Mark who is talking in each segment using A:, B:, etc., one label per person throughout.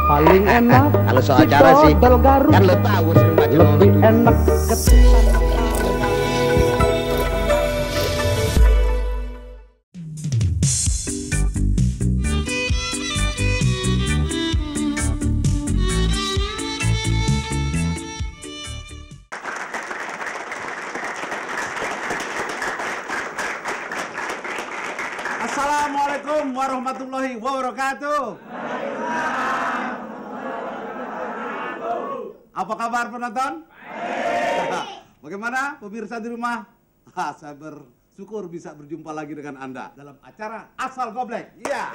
A: paling enak.
B: Kalau soal cara sih, kan lo tahu sering baca
A: lebih enak ketimbang.
C: Assalamualaikum warahmatullahi wabarakatuh. Apa kabar penonton? Bagaimana pemirsa di rumah? Saya bersyukur bisa berjumpa lagi dengan Anda dalam acara Asal Goblek. Iya.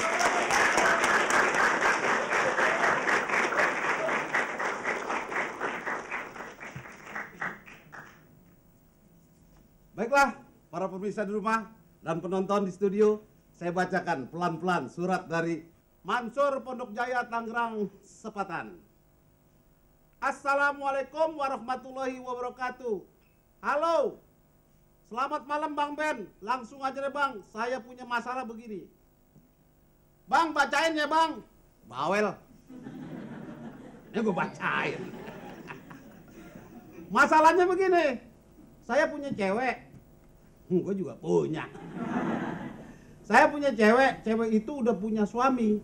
C: Baiklah, para pemirsa di rumah dan penonton di studio, saya bacakan pelan-pelan surat dari Mansur Pondok Jaya, Tangerang Sepatan. Assalamualaikum warahmatullahi wabarakatuh. Halo, selamat malam Bang Ben. Langsung aja deh Bang, saya punya masalah begini. Bang, bacain ya Bang. Bawel. Ini gue bacain. Masalahnya begini, saya punya cewek. Gue juga punya. Saya punya cewek, cewek itu udah punya suami.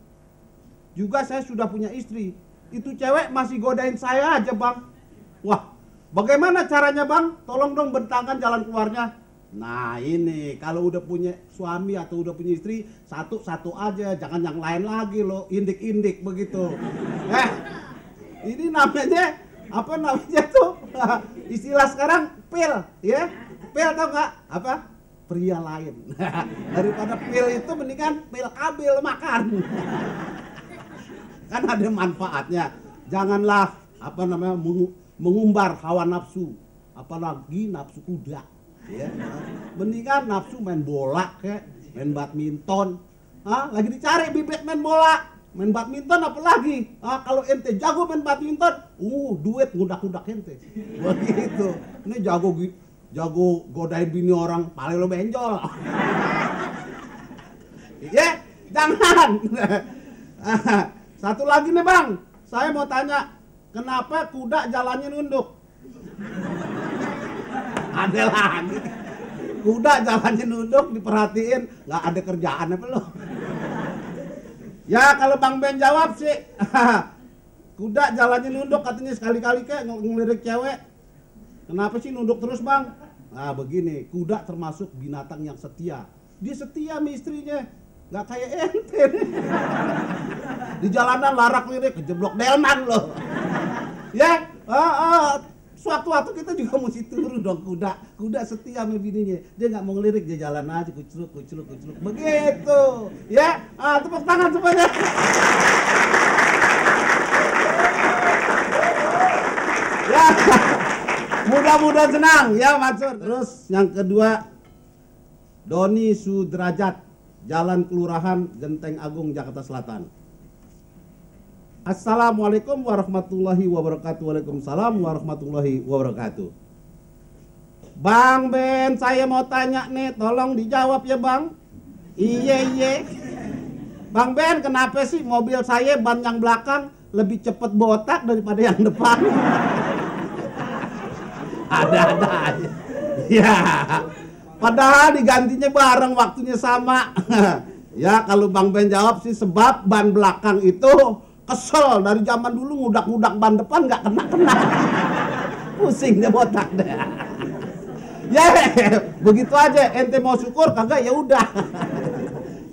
C: Juga saya sudah punya istri. Itu cewek masih godain saya aja Bang. Wah, bagaimana caranya Bang? Tolong dong bentangkan jalan keluarnya. Nah ini, kalau udah punya suami atau udah punya istri, satu-satu aja. Jangan yang lain lagi loh, indik-indik begitu. Ini namanya, apa namanya tuh? Istilah sekarang pil, ya. Pil tau nggak? Apa? Pria lain. Daripada pil itu mendingan pil kabil makan. Kan ada manfaatnya. Janganlah apa namanya mengumbar hawa nafsu, apalagi nafsu kuda. Ya. Mendingan nafsu main bola, kayak main badminton. Lagi dicari bibit main bola, main badminton apalagi. Kalau ente jago main badminton, duit ngudak-ngudak ente. Begitu. Ini jago godain bini orang, paling lo benjol. Ya, jangan. Satu lagi nih Bang, saya mau tanya, kenapa kuda jalannya nunduk? Ada lagi. Kuda jalannya nunduk, diperhatiin, nggak ada kerjaan apa lo? Ya kalau Bang Ben jawab sih, kuda jalannya nunduk katanya sekali-kali kayak ngelirik cewek. Kenapa sih nunduk terus Bang? Nah begini, kuda termasuk binatang yang setia. Dia setia sama istrinya, nggak kayak ente. Di jalanan larak lirik, kejeblok delman loh. Ya, suatu-waktu kita juga mesti turun dong kuda. Kuda setia sama bininya, dia nggak mau ngelirik, dia jalan aja kucluk. Begitu, ya. Tepuk tangan semuanya. Ya. Mudah-mudahan senang ya Mansur. Terus yang kedua, Doni Sudrajat, Jalan Kelurahan Genteng Agung, Jakarta Selatan. Assalamualaikum warahmatullahi wabarakatuh. Waalaikumsalam warahmatullahi wabarakatuh. Bang Ben, saya mau tanya nih, tolong dijawab ya Bang. Iya. Bang Ben, kenapa sih mobil saya ban yang belakang lebih cepat botak daripada yang depan? Ada-ada aja. Ya, padahal digantinya bareng, waktunya sama. Ya, kalau Bang Ben jawab sih sebab ban belakang itu kesel. Dari zaman dulu ngudak-ngudak ban depan nggak kena-kena. Pusing deh botak deh. Ya, begitu aja. Ente mau syukur kagak ya udah.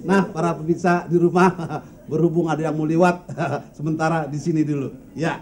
C: Nah, para pemirsa di rumah, berhubung ada yang mau lewat, sementara di sini dulu. Ya.